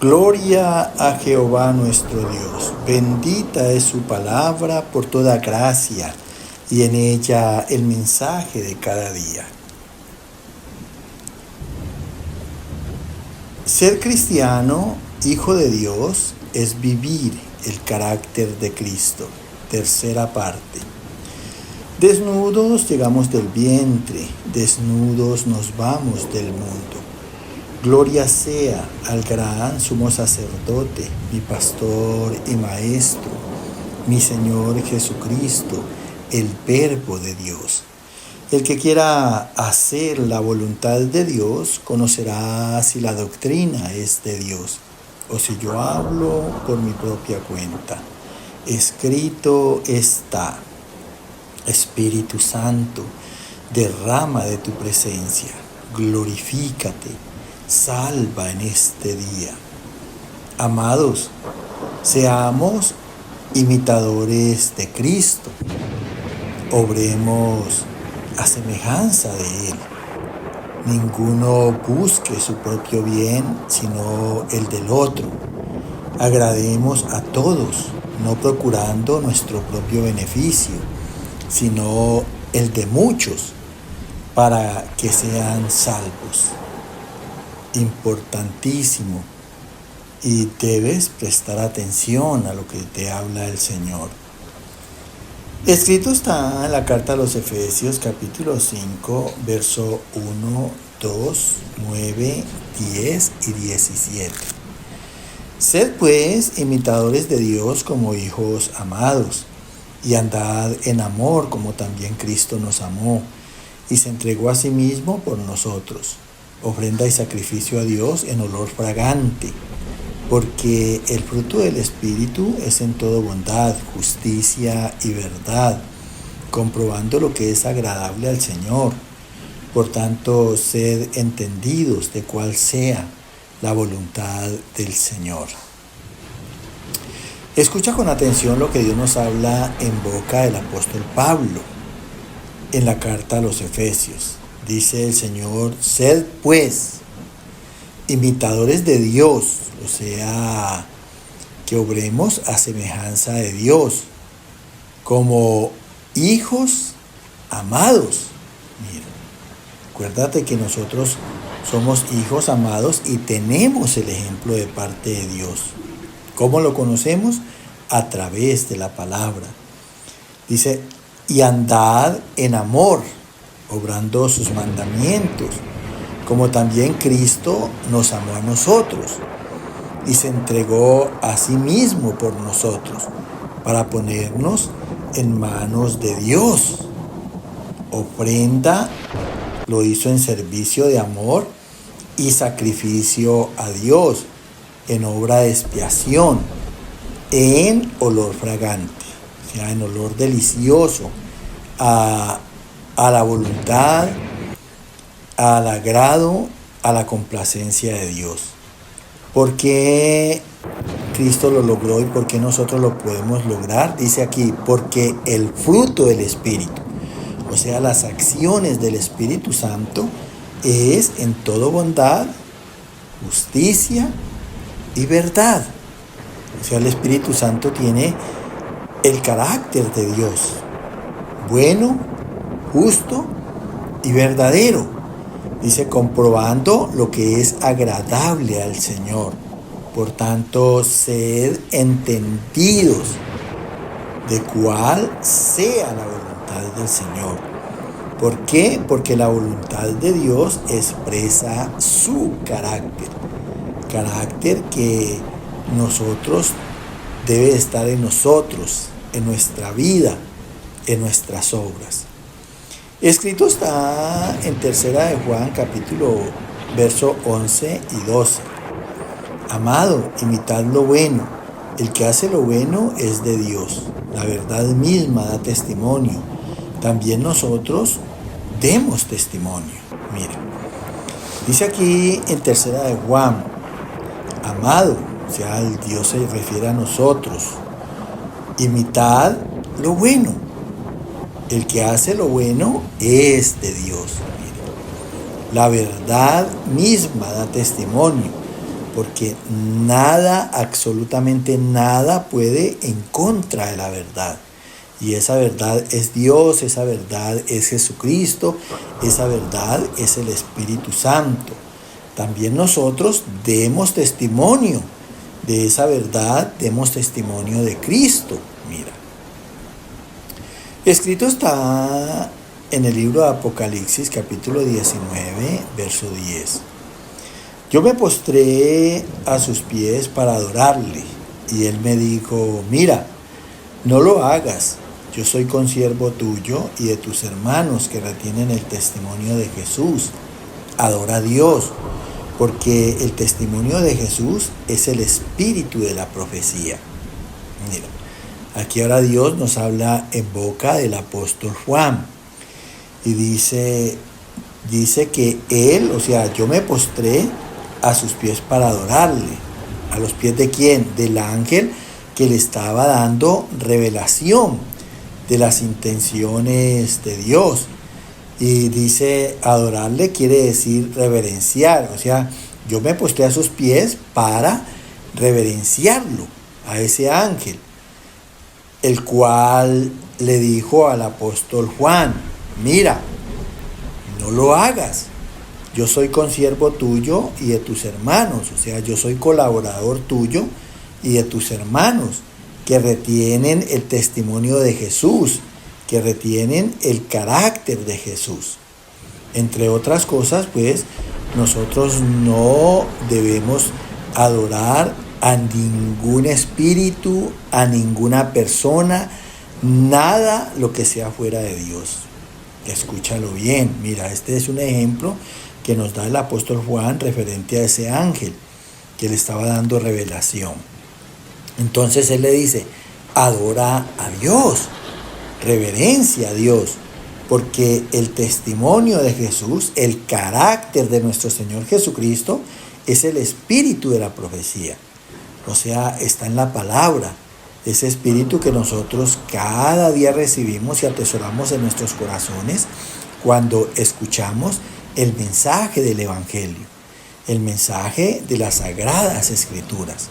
Gloria a Jehová nuestro Dios. Bendita es su palabra por toda gracia y en ella el mensaje de cada día. Ser cristiano, hijo de Dios, es vivir el carácter de Cristo. Tercera parte. Desnudos llegamos del vientre, desnudos nos vamos del mundo. Gloria sea al gran sumo sacerdote, mi pastor y maestro, mi Señor Jesucristo, el Verbo de Dios. El que quiera hacer la voluntad de Dios conocerá si la doctrina es de Dios o si yo hablo por mi propia cuenta. Escrito está: Espíritu Santo, derrama de tu presencia, glorifícate, salva en este día. Amados, seamos imitadores de Cristo, obremos a semejanza de Él. Ninguno busque su propio bien, sino el del otro. Agrademos a todos, no procurando nuestro propio beneficio, sino el de muchos, para que sean salvos. Importantísimo, y debes prestar atención a lo que te habla el Señor. Escrito está en la carta a los Efesios capítulo 5, verso 1, 2, 9, 10 y 17. Sed pues imitadores de Dios como hijos amados, y andad en amor como también Cristo nos amó, y se entregó a sí mismo por nosotros, ofrenda y sacrificio a Dios en olor fragante, porque el fruto del Espíritu es en todo bondad, justicia y verdad, comprobando lo que es agradable al Señor. Por tanto, sed entendidos de cuál sea la voluntad del Señor. Escucha con atención lo que Dios nos habla en boca del apóstol Pablo en la carta a los Efesios. Dice el Señor: sed pues imitadores de Dios, o sea, que obremos a semejanza de Dios, como hijos amados. Mira, acuérdate que nosotros somos hijos amados y tenemos el ejemplo de parte de Dios. ¿Cómo lo conocemos? A través de la palabra. Dice: y andad en amor, obrando sus mandamientos, como también Cristo nos amó a nosotros y se entregó a sí mismo por nosotros, para ponernos en manos de Dios. Ofrenda lo hizo en servicio de amor y sacrificio a Dios, en obra de expiación, en olor fragante, o sea, en olor delicioso a la voluntad, al agrado, a la complacencia de Dios. ¿Por qué Cristo lo logró y por qué nosotros lo podemos lograr? Dice aquí: porque el fruto del Espíritu, o sea, las acciones del Espíritu Santo, es en todo bondad, justicia y verdad. O sea, el Espíritu Santo tiene el carácter de Dios, bueno, justo y verdadero. Dice: comprobando lo que es agradable al Señor. Por tanto, sed entendidos de cuál sea la voluntad del Señor. ¿Por qué? Porque la voluntad de Dios expresa su carácter. Carácter que nosotros debe estar en nosotros, en nuestra vida, en nuestras obras. Escrito está en tercera de Juan capítulo verso 11 y 12. Amado, imitad lo bueno. El que hace lo bueno es de Dios. La verdad misma da testimonio. También nosotros demos testimonio. Mira, dice aquí en tercera de Juan: amado, o sea, el Dios se refiere a nosotros. Imitad lo bueno. El que hace lo bueno es de Dios. Mire, la verdad misma da testimonio. porque nada, absolutamente nada puede en contra de la verdad. Y esa verdad es Dios, esa verdad es Jesucristo, esa verdad es el Espíritu Santo. También nosotros demos testimonio de esa verdad, demos testimonio de Cristo. Mira, escrito está en el libro de Apocalipsis, capítulo 19, verso 10. Yo me postré a sus pies para adorarle, y él me dijo, mira, no lo hagas, yo soy consiervo tuyo y de tus hermanos que retienen el testimonio de Jesús. Adora a Dios, porque el testimonio de Jesús es el espíritu de la profecía. Mira, aquí ahora Dios nos habla en boca del apóstol Juan y dice que él, o sea, yo me postré a sus pies para adorarle. ¿A los pies de quién? Del ángel que le estaba dando revelación de las intenciones de Dios. Y dice, adorarle quiere decir reverenciar, o sea, yo me postré a sus pies para reverenciarlo, a ese ángel, el cual le dijo al apóstol Juan, mira, no lo hagas, yo soy consiervo tuyo y de tus hermanos, o sea, yo soy colaborador tuyo y de tus hermanos, que retienen el testimonio de Jesús, que retienen el carácter de Jesús. Entre otras cosas, pues, nosotros no debemos adorar a ningún espíritu, a ninguna persona, nada lo que sea fuera de Dios. Escúchalo bien, mira, este es un ejemplo que nos da el apóstol Juan referente a ese ángel que le estaba dando revelación. Entonces él le dice, adora a Dios, reverencia a Dios, porque el testimonio de Jesús, el carácter de nuestro Señor Jesucristo, es el espíritu de la profecía. O sea, está en la palabra, ese espíritu que nosotros cada día recibimos y atesoramos en nuestros corazones cuando escuchamos el mensaje del Evangelio, el mensaje de las Sagradas Escrituras.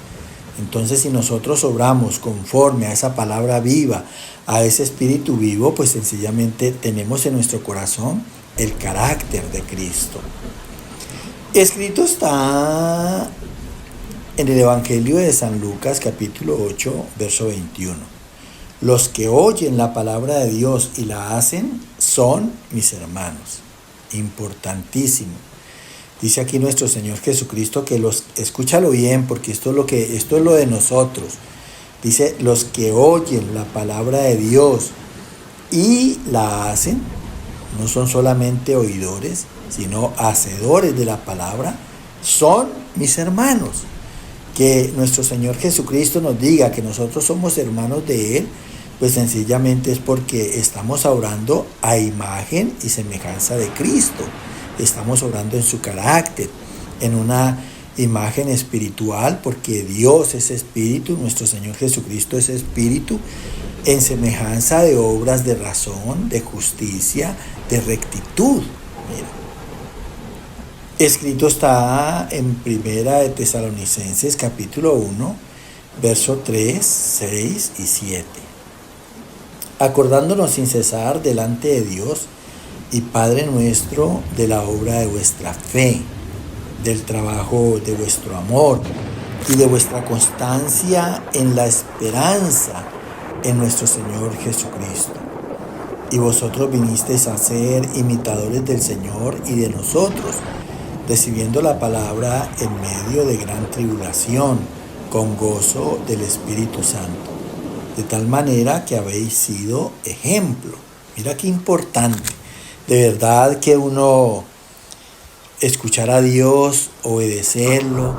Entonces, si nosotros obramos conforme a esa palabra viva, a ese espíritu vivo, pues sencillamente tenemos en nuestro corazón el carácter de Cristo. Escrito está en el Evangelio de San Lucas, capítulo 8, verso 21. Los que oyen la palabra de Dios y la hacen son mis hermanos. Importantísimo. Dice aquí nuestro Señor Jesucristo que escúchalo bien, porque esto es lo de nosotros. Dice, los que oyen la palabra de Dios y la hacen, no son solamente oidores, sino hacedores de la palabra, son mis hermanos. Que nuestro Señor Jesucristo nos diga que nosotros somos hermanos de Él, pues sencillamente es porque estamos obrando a imagen y semejanza de Cristo. Estamos obrando en su carácter, en una imagen espiritual, porque Dios es espíritu, nuestro Señor Jesucristo es espíritu, en semejanza de obras de razón, de justicia, de rectitud. Mira. Escrito está en Primera de Tesalonicenses, capítulo 1, verso 3, 6 y 7. Acordándonos sin cesar delante de Dios y Padre nuestro de la obra de vuestra fe, del trabajo de vuestro amor y de vuestra constancia en la esperanza en nuestro Señor Jesucristo. Y vosotros vinisteis a ser imitadores del Señor y de nosotros, recibiendo la palabra en medio de gran tribulación, con gozo del Espíritu Santo, de tal manera que habéis sido ejemplo. Mira qué importante. De verdad que uno escuchar a Dios, obedecerlo,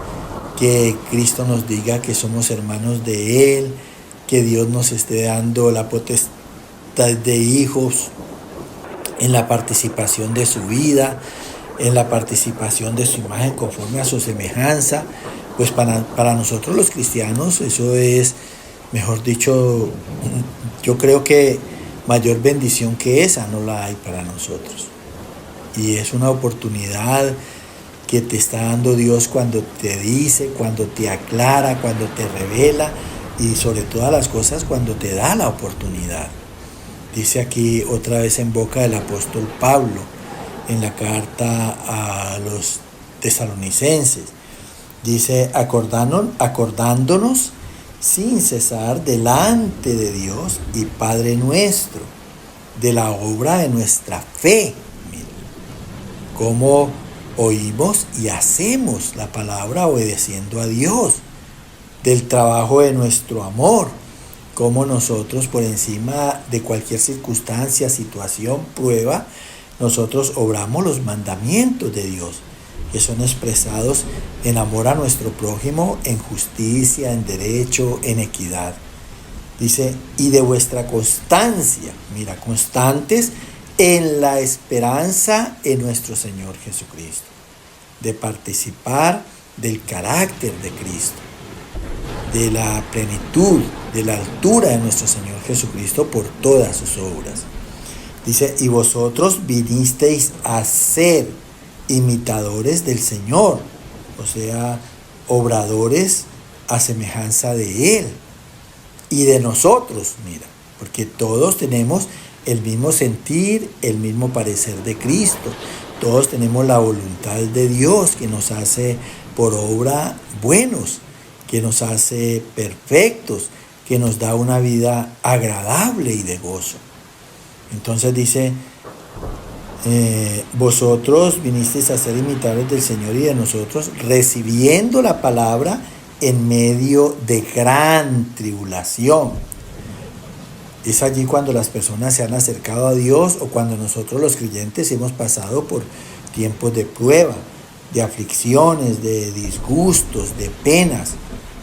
que Cristo nos diga que somos hermanos de Él, que Dios nos esté dando la potestad de hijos en la participación de su vida, en la participación de su imagen conforme a su semejanza. Pues para nosotros los cristianos eso es, mejor dicho, yo creo que mayor bendición que esa no la hay para nosotros. Y es una oportunidad que te está dando Dios cuando te dice, cuando te aclara, cuando te revela y sobre todas las cosas cuando te da la oportunidad. Dice aquí otra vez en boca del apóstol Pablo en la carta a los tesalonicenses. Dice, acordándonos sin cesar delante de Dios y Padre nuestro, de la obra de nuestra fe. Mira, cómo oímos y hacemos la palabra obedeciendo a Dios, del trabajo de nuestro amor, cómo nosotros por encima de cualquier circunstancia, situación, prueba, nosotros obramos los mandamientos de Dios, que son expresados en amor a nuestro prójimo, en justicia, en derecho, en equidad. Dice, y de vuestra constancia, mira, constantes en la esperanza en nuestro Señor Jesucristo, de participar del carácter de Cristo, de la plenitud, de la altura de nuestro Señor Jesucristo por todas sus obras. Dice, y vosotros vinisteis a ser imitadores del Señor, o sea, obradores a semejanza de Él y de nosotros, mira, porque todos tenemos el mismo sentir, el mismo parecer de Cristo, todos tenemos la voluntad de Dios que nos hace por obra buenos, que nos hace perfectos, que nos da una vida agradable y de gozo. Entonces dice, vosotros vinisteis a ser imitadores del Señor y de nosotros, recibiendo la palabra en medio de gran tribulación. Es allí cuando las personas se han acercado a Dios o cuando nosotros los creyentes hemos pasado por tiempos de prueba, de aflicciones, de disgustos, de penas.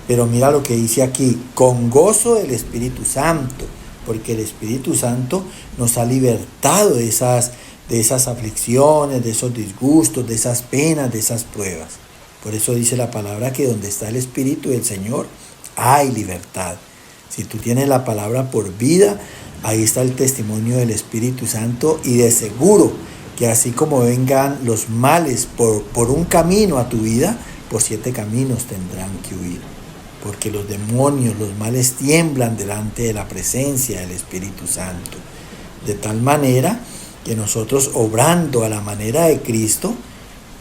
Pero mira lo que dice aquí, con gozo del Espíritu Santo, porque el Espíritu Santo nos ha libertado de esas aflicciones, de esos disgustos, de esas penas, de esas pruebas. Por eso dice la palabra que donde está el Espíritu del Señor hay libertad. Si tú tienes la palabra por vida, ahí está el testimonio del Espíritu Santo y de seguro que así como vengan los males por un camino a tu vida, por 7 caminos tendrán que huir. Porque los demonios, los males tiemblan delante de la presencia del Espíritu Santo. De tal manera que nosotros, obrando a la manera de Cristo,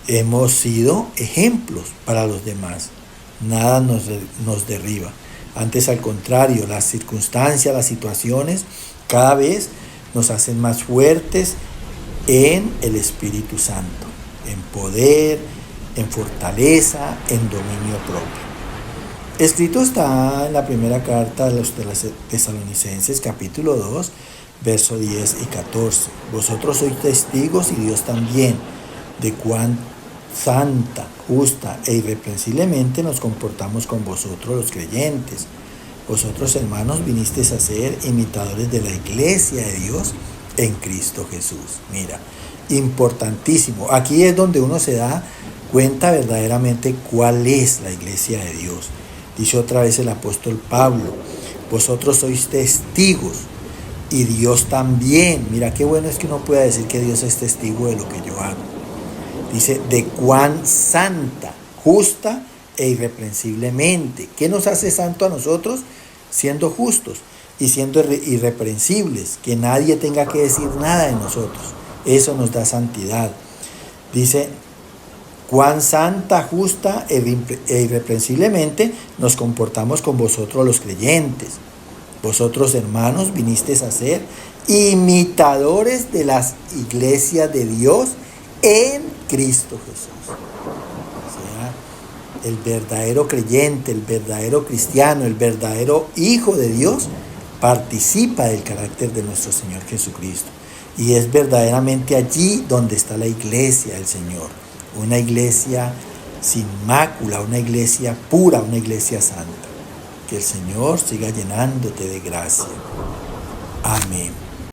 hemos sido ejemplos para los demás. Nada nos derriba. Antes, al contrario, las circunstancias, las situaciones, cada vez nos hacen más fuertes en el Espíritu Santo, en poder, en fortaleza, en dominio propio. Escrito está en la primera carta de los Tesalonicenses, capítulo 2, verso 10 y 14. Vosotros sois testigos y Dios también, de cuán santa, justa e irreprensiblemente nos comportamos con vosotros los creyentes. Vosotros, hermanos, vinisteis a ser imitadores de la iglesia de Dios en Cristo Jesús. Mira, importantísimo. Aquí es donde uno se da cuenta verdaderamente cuál es la iglesia de Dios. Dice otra vez el apóstol Pablo, vosotros sois testigos y Dios también. Mira qué bueno es que uno pueda decir que Dios es testigo de lo que yo hago. Dice, de cuán santa, justa e irreprensiblemente. ¿Qué nos hace santo a nosotros? Siendo justos y siendo irreprensibles, que nadie tenga que decir nada de nosotros. Eso nos da santidad. Dice, cuán santa, justa e irreprensiblemente nos comportamos con vosotros los creyentes. Vosotros, hermanos, vinisteis a ser imitadores de las iglesias de Dios en Cristo Jesús. O sea, el verdadero creyente, el verdadero cristiano, el verdadero hijo de Dios participa del carácter de nuestro Señor Jesucristo. Y es verdaderamente allí donde está la iglesia del Señor. Una iglesia sin mácula, una iglesia pura, una iglesia santa. Que el Señor siga llenándote de gracia. Amén.